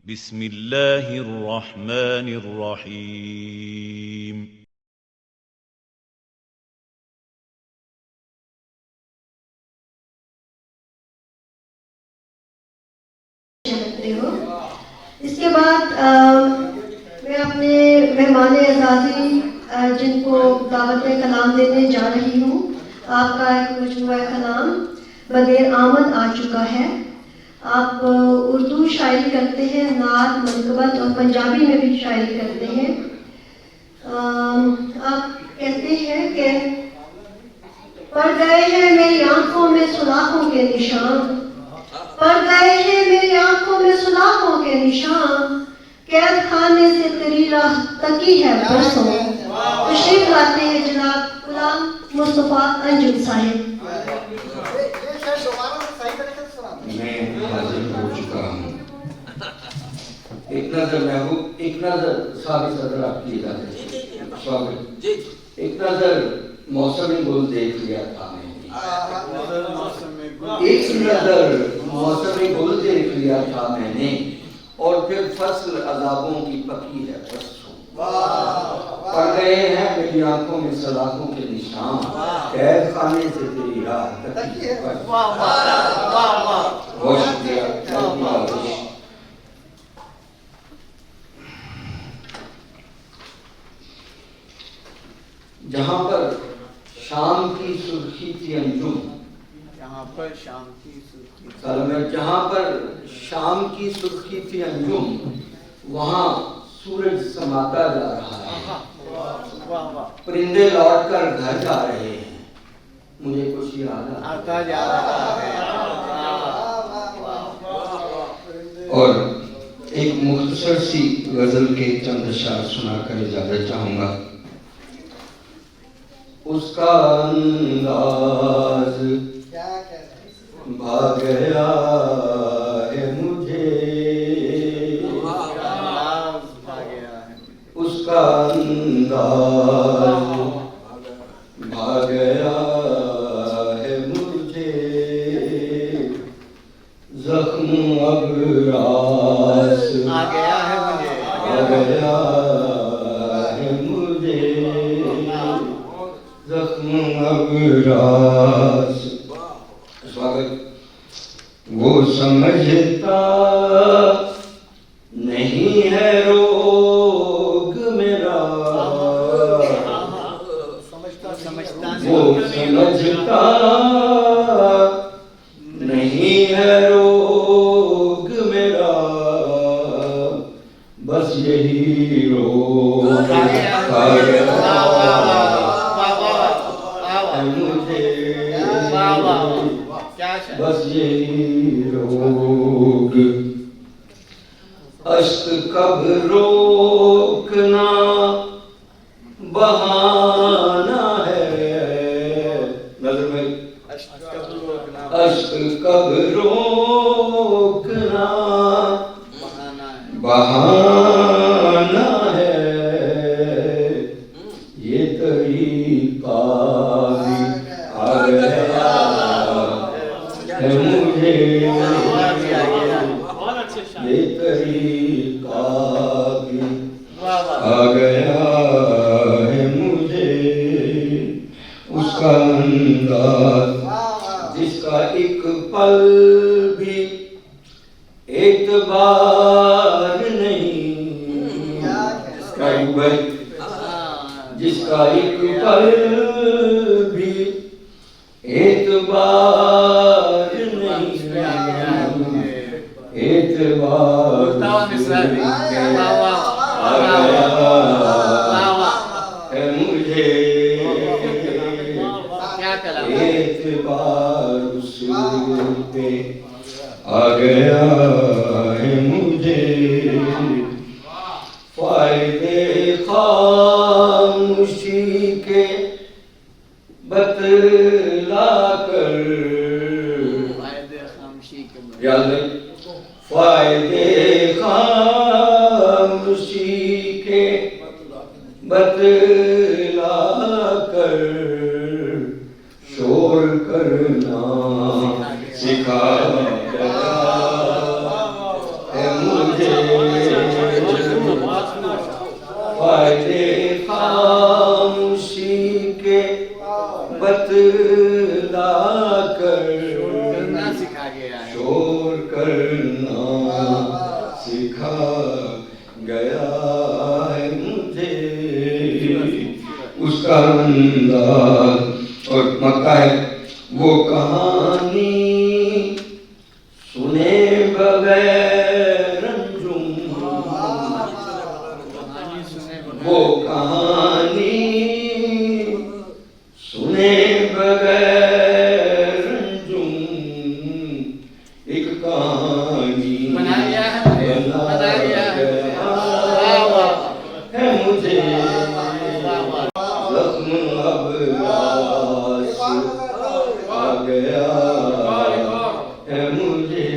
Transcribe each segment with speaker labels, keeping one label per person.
Speaker 1: بسم اللہ الرحمن الرحیم
Speaker 2: اس کے بعد میں اپنے مہمان اعزازی جن کو دعوت کلام دینے جا رہی ہوں، آپ کا ایک مجموعہ کلام بدیر آمد آ چکا ہے۔ آپ اردو شاعری کرتے ہیں، نعت، منقبت اور پنجابی میں بھی شاعری کرتے ہیں۔ آپ کہتے ہیں کہ پڑ گئے ہیں میری آنکھوں میں سلاخوں کے نشان، پڑ گئے ہیں میری آنکھوں میں سلاخوں کے نشان، قید خانے سے تیری راہ تکی ہے برسوں۔ تشریف لاتے ہیں جناب غلام مصطفیٰ انجم صاحب۔
Speaker 3: میں حاضر ہو چکا ہوں۔ ایک نظر محبوب، ایک نظر صاحب صدر آپ کی اجازت، سواگت۔ ایک نظر موسم گل دیکھ لیا تھا میں نے، ایک نظر موسم گل دیکھ لیا تھا میں نے، اور پھر فصل عذابوں کی پکی ہے پرسوں۔ پڑ گئے ہیں میری آنکھوں میں سلاخوں کے نشان، قید خانے سے تیری راہ تکی ہے پرسوں۔ بہت شکریہ۔ جہاں پر شام کی سرخی تھی انجم، جہاں پر شام کی سرخی تھی انجم، وہاں سورج سماتا جا رہا ہے، پرندے لوٹ کر گھر جا رہے ہیں، مجھے کچھ یاد آتا جا رہا ہے۔ اور ایک مختصر سی غزل کے چند اشعار سنا کر اجازت چاہوں گا۔ اس کا انداز بھا گیا ہے مجھے، اس کا انداز بھا گیا ہے مجھے، زخم ابراس آ گیا ہے مجھے، زخم ابراس۔ سواگت۔ وہ سمجھتا نہیں ہے روگ میرا، وہ سمجھتا نہیں ہے روگ میرا، بس یہی روگ آ گیا بس یہی روگ۔ اشک کب روکنا بہانہ ہے، نظر میں اشک کب روکنا بہانہ ہے، یہ طریقہ بھی آ گیا ہے مجھے، یہ طریقہ بھی آ گیا ہے مجھے، اس کا انداز جس کا ایک پل بھی اعتبار نہیں، جس کا ایک پل بھی اعتبار نہیں، اعتبار آ گیا ہے مجھے، اعتبار اس پہ آ گیا ہے مجھے، فائدے خاموشی کے بتلا کر، فائدے خاموشی کے بتلا کر، شور کرنا سکھا گیا ہے مجھے، کرنا سکھا گیا ہے مجھے، اس کا انداز اور مکہ ہے وہ کہانی سنے بغیر انجم، وہ کہانی سنے بغیر انجم، ایک کہانی بنا گیا ہے مجھے، زخم اب لاش آ گیا ہے مجھے،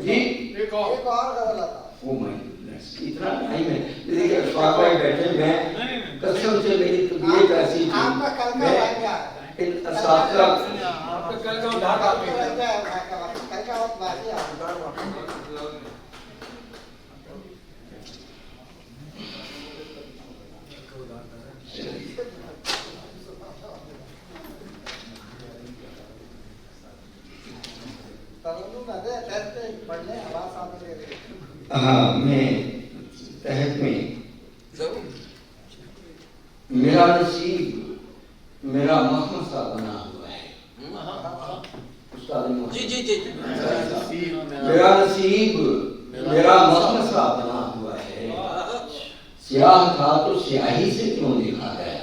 Speaker 3: جی اتنا ٹائم ہے دیکھیے اشفاق بھائی بیٹھے، میں قسم سے میری طبیعت ایسی تھی، میں ان اساتذہ ہاں میں تحت میں میرا نصیب میرا مخمصہ بنا ہوا ہے، میرا نصیب میرا مخمصہ بنا ہوا ہے، سیاہ تھا تو سیاہی سے کیوں لکھا گیا،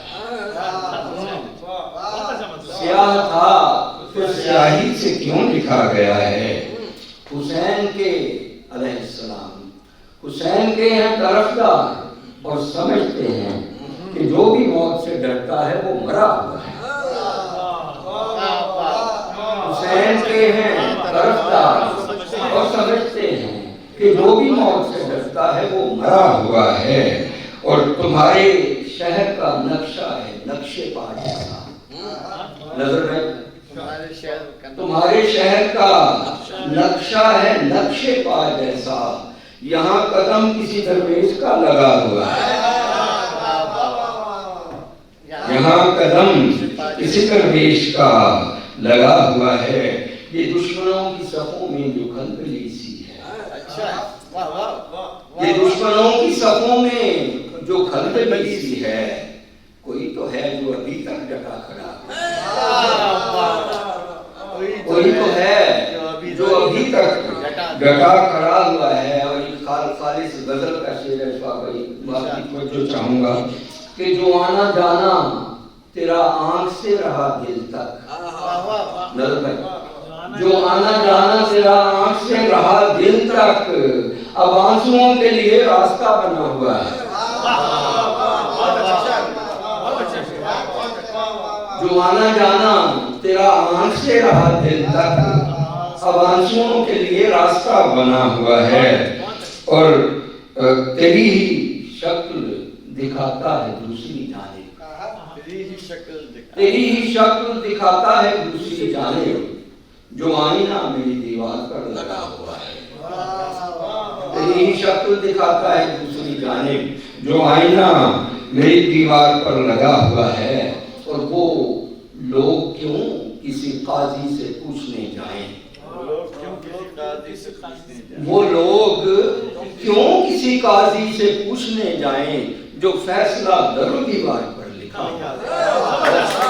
Speaker 3: سیاہ تھا تو سیاہی سے کیوں لکھا گیا ہے، حسین کے علیہ السلام حسین کے ہیں طرفدار اور سمجھتے ہیں کہ جو بھی موت سے ڈرتا ہے وہ مرا ہوا ہے، حسین کے ہیں طرفدار اور سمجھتے ہیں کہ جو بھی موت سے ڈرتا ہے وہ مرا ہوا ہے، اور تمہارے شہر کا نقشہ ہے نقش پا جیسا، نظر ہے تمہارے شہر کا نقشہ ہے نقش پا جیسا، یہاں قدم کسی درویش کا لگا ہوا ہے، یہاں قدم کسی درویش کا لگا ہوا ہے، یہ دشمنوں کی صفوں میں جو کھلبلی سی ہے، یہ دشمنوں کی صفوں میں جو کھلبلی سی ہے، کوئی تو ہے جو ابھی تک ڈٹا کھڑا ہے، کوئی تو ہے جو ابھی تک ڈٹا کھڑا ہوا ہے، اور ایک خالص غزل کا شعر ہے بھائی، باقی توجہ چاہوں گا کہ جو آنا جانا تیرا آنکھ سے رہا دل تک، جو آنا جانا تیرا آنکھ سے رہا دل تک، اب آنسوؤں کے لیے راستہ بنا ہوا ہے، جو آنا جانا تیرا آنکھ سے رہا دل تک، اب آنسوؤں کے لیے راستہ بنا ہوا ہے، اور تیری ہی شکل دکھاتا ہے دوسری جانب، تیری ہی شکل دکھاتا ہے دوسری جانب، جو آئینہ میری دیوار پر لگا ہوا ہے، تیری ہی شکل دکھاتا ہے دوسری جانب، جو آئینہ میری دیوار پر لگا ہوا ہے، اور وہ لوگ کیوں کسی قاضی سے پوچھنے جائیں، وہ لوگ کیوں کسی قاضی سے پوچھنے جائیں جو فیصلہ در و دیوار پر لکھا ہے۔